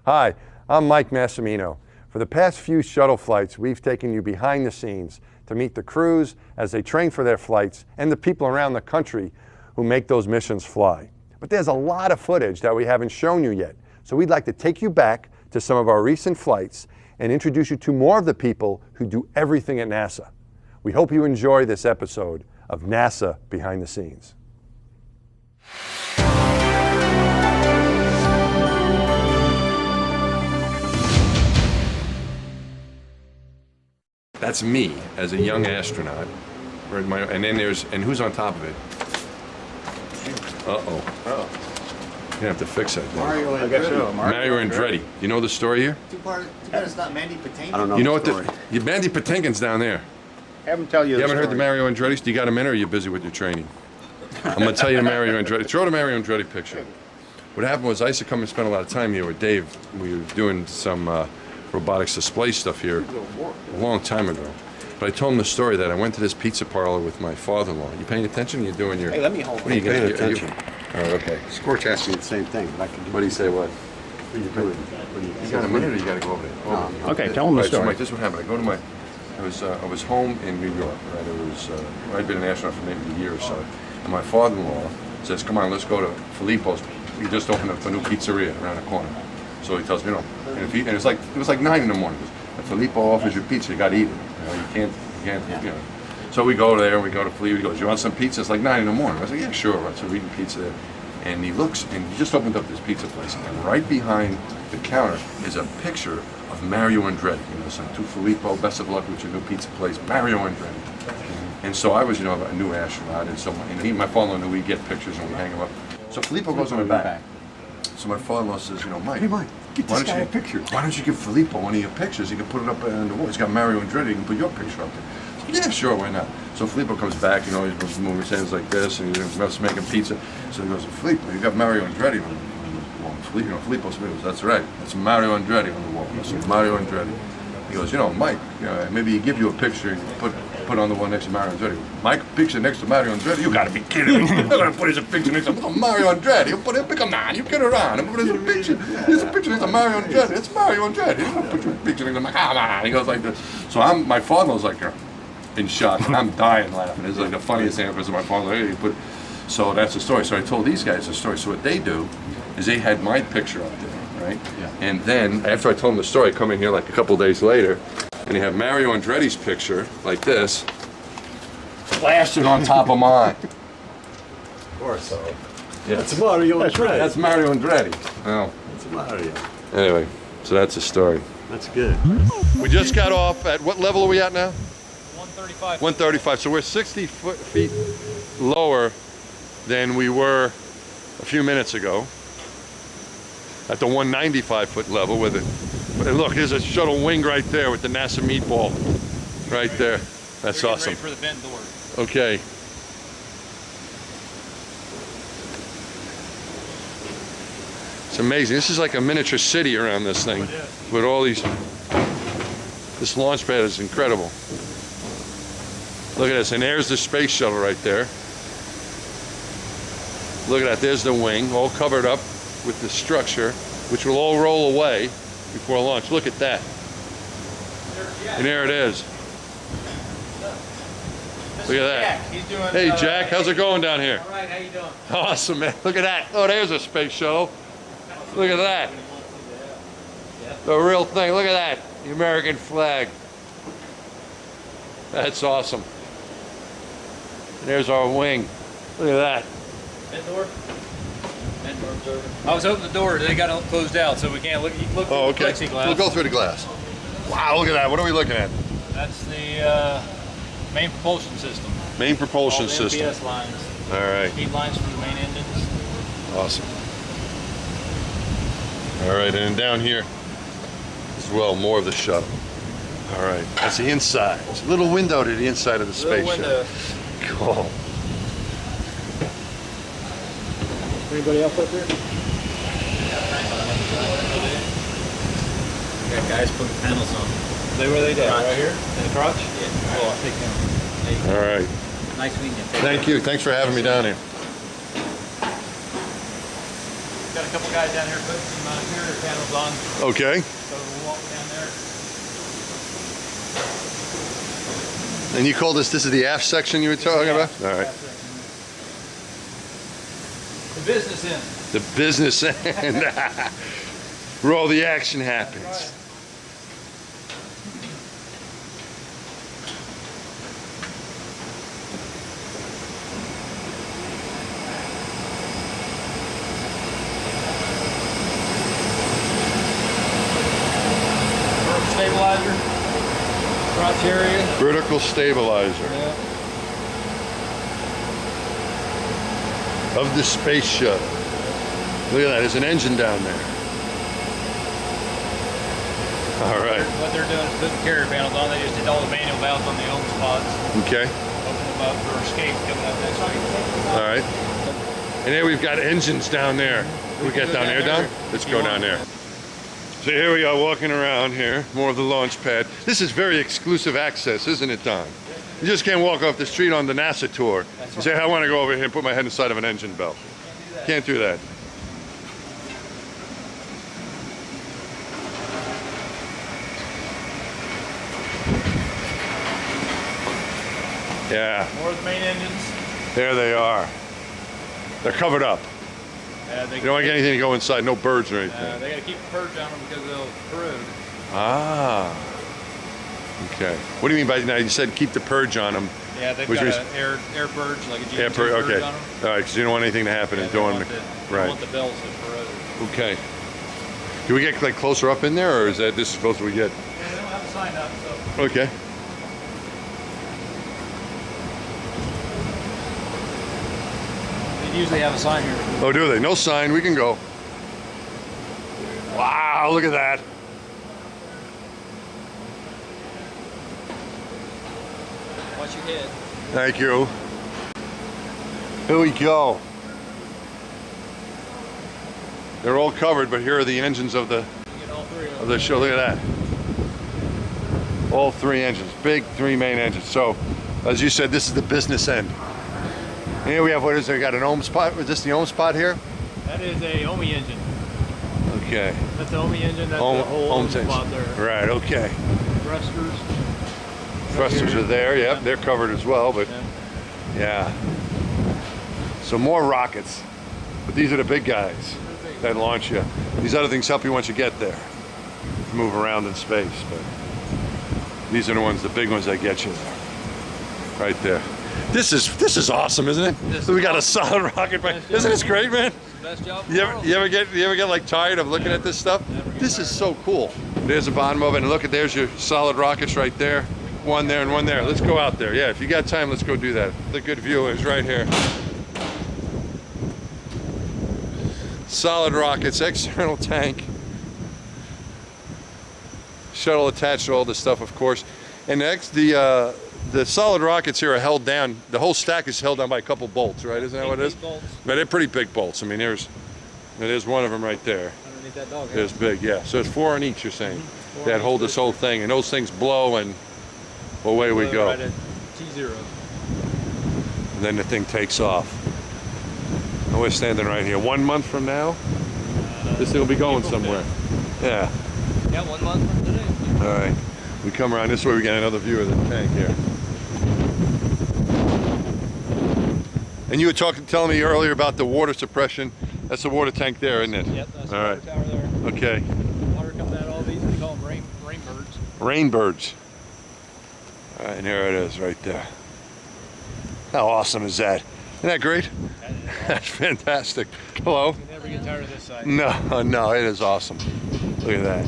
Hi, I'm Mike Massimino. For the past few shuttle flights, we've taken you behind the scenes to meet the crews as they train for their flights and the people around the country who make those missions fly. But there's a lot of footage that we haven't shown you yet, so we'd like to take you back to some of our recent flights and introduce you to more of the people who do everything at NASA. We hope you enjoy this episode of NASA Behind the Scenes. That's me as a young astronaut. And then and who's on top of it? Uh-oh. You have to fix that. Mario Andretti. You know the story here? Too bad it's not Mandy Patinkin. I don't know. You know the what story. Mandy Patinkin's down there. Have him tell you. You haven't heard the Mario Andretti's? Do you got a minute or are you busy with your training? I'm going to tell you the Mario Andretti. Throw the Mario Andretti picture. What happened was I used to come and spend a lot of time here with Dave. We were doing some robotics display stuff here a long time ago. But I told him the story that I went to this pizza parlor with my father-in-law. You paying attention? You're doing your... Hey, let me hold. What are you paying gonna attention. Oh, okay. Scorch asked me the same thing, but I can do. What do you say? What? What are you doing? You got a minute or you got to go over there? No. Okay, tell him the So story. Mike, this is what happened. I was home in New York, right? I'd been an astronaut for maybe a year or so. And my father-in-law says, come on, let's go to Filippo's. He just opened up a new pizzeria around the corner. So he tells me, and it was like 9 in the morning. If Filippo offers you pizza, you got to eat it. You can't, you know. So we go there, we go to Filippo. He goes, you want some pizza? It's like 9 in the morning. I was like, yeah, sure. So we're eating pizza there. And he looks, and he just opened up this pizza place. And right behind the counter is a picture of Mario Andretti. You know, so to Filippo, best of luck with your new pizza place, Mario Andretti. And so I was, a new astronaut, and so my father-in-law knew we'd get pictures and we hang them up. So Filippo goes on the back. So my father-in-law says, Mike, Hey, Mike, get this guy a picture. Why don't you give Filippo one of your pictures? He can put it up on the wall. He's got Mario Andretti. You can put your picture up there. So, yeah, sure, why not? So Filippo comes back, he's moving his hands like this, and he's making pizza. So he goes, Filippo, you got Mario Andretti on the wall. Filippo says, that's right. That's Mario Andretti on the wall. I said, Mario Andretti. He goes, Mike, maybe he give you a picture and put on the one next to Mario Andretti. Mike, picture next to Mario Andretti? You gotta be kidding me. They're gonna put his picture next to Mario Andretti. You put it, come on, you get around. Put his picture. There's a picture next to Mario Andretti. It's Mario Andretti. You're gonna put your picture next to him. Come on. He goes like this. So my father-in-law's like in shock. And I'm dying laughing. It's like the funniest thing ever. So my father, so that's the story. So I told these guys the story. So what they do is they had my picture up there, right? Yeah. And then after I told them the story, I come in here like a couple days later, and they have Mario Andretti's picture like this, plastered on top of mine. Of course. So, yeah. That's Mario. That's right. That's Mario Andretti. Well, That's Mario. anyway, so that's the story. That's good. We just got off at, what level are we at now? 135. 135. So we're 60 feet lower than we were a few minutes ago. At the 195-foot level with it. But look, there's a shuttle wing right there with the NASA meatball right there. That's awesome. Ready for the vent door. Okay. It's amazing. This is like a miniature city around this thing. With all these, this launch pad is incredible. Look at this, and there's the space shuttle right there. Look at that, there's the wing, all covered up with the structure, which will all roll away before launch. Look at that. And there it is. Look at that. He's doing, Hey Jack, how's it going down here? All right, how you doing? Awesome, man. Look at that. Oh, there's a space shuttle. Look at that. The real thing. Look at that. The American flag. That's awesome. And there's our wing. Look at that. Vent door? Vent door observer. I was opening the door. They got it closed out, so we can't look. You can look through Oh, the okay. plexiglass. We'll go through the glass. Wow, look at that. What are we looking at? That's the main propulsion system. Main propulsion All the system. MPS lines. All right. Heat lines from the main engines. Awesome. All right, and then down here as well, more of the shuttle. All right, that's the inside. It's a little window to the inside of the space shuttle. Cool. Anybody else up there? Got guys putting panels on. Where they down? Right here? In the crotch? Yeah. Oh, I'll take them. All right. Nice meeting you. Thank you. Thanks for having me down here. Got a a couple guys down here putting some interior panels on, Okay. so we'll walk down there. And you call this is the aft section you were talking about? All right. The business end. The business end. Where all the action happens. Stabilizer, crotch area. Vertical stabilizer Yeah. of the space shuttle. Look at that, there's an engine down there. All right. What they're doing is putting carrier panels on. They just did all the manual valves on the own spots. Okay. Open them up for escape coming up next week. All right. And here we've got engines down there. Can we get down there, Don? Let's go down there. So here we are walking around here, more of the launch pad. This is very exclusive access, isn't it, Don? You just can't walk off the street on the NASA tour and say, I want to go over here and put my head inside of an engine belt. Can't do that. Yeah, More of the main engines. there they are. They're covered up. You don't want anything to go inside, no birds or anything. They got to keep the purge on them because they'll corrode. Ah. Okay. What do you mean by now? You said keep the purge on them. Yeah, they've Which got means- an air purge, like a GM2 Yeah, purge okay. on them. All right, because you don't want anything to happen Yeah, and they doing want the, they right. want the bells to corrode. Okay. Can we get like closer up in there, or is that this is supposed to be good? Yeah, they don't have a sign up, so. Okay. They usually have a sign here. Oh, do they? No sign. We can go. Wow! Look at that. Watch your head. Thank you. Here we go. They're all covered, but here are the engines of the You get all three of them. of the show. Look at that. All three engines, big three main engines. So, as you said, this is the business end. And here we have, what is there? We got an ohm spot. Is this the ohm spot here? That is a OMI engine. Okay. That's the OMI engine. That's Ohm- the whole ohm ohm tanks. spot there. Right. Okay. Thrusters. Thrusters are there. Yep, they're covered as well. But Yeah. yeah. So more rockets, but these are the big guys that launch you. These other things help you once you get there. Move around in space, but these are the ones, the big ones that get you there. Right there. This is awesome, isn't it? This So we is got a awesome. solid rocket. Best job Isn't this in the great, man? Best job. in You the ever, world. you ever get like tired of looking at this stuff? Never get This is tired. so cool. There's the bottom of it, and look at there's your solid rockets right there. One there and one there. Let's go out there. Yeah, if you got time, let's go do that. The good view is right here. Solid rockets, external tank. Shuttle attached to all this stuff, of course. And next, the solid rockets here are held down. The whole stack is held down by a couple bolts, right? Isn't that what it is? Big bolts But they're pretty big bolts. I mean, there's one of them right there. underneath that dog. It's big, yeah. So it's 4 on each, you're saying, Four that on hold each this whole thing. And those things blow, and away we go. Right at T0. And then the thing takes off. And we're standing right here. 1 month from now, this thing will be going April somewhere. Yeah. Yeah, 1 month from today. All right. We come around this way, we get another view of the tank here. And you were telling me earlier about the water suppression. That's the water tank there, isn't it? Yep, that's the All water right. tower there. Okay. Water comes out of all these. They call them rain birds. Rainbirds. All right, and here it is right there. How awesome is that? Isn't that great? That's fantastic. Hello. You never get tired of this side. No, it is awesome. Look at that.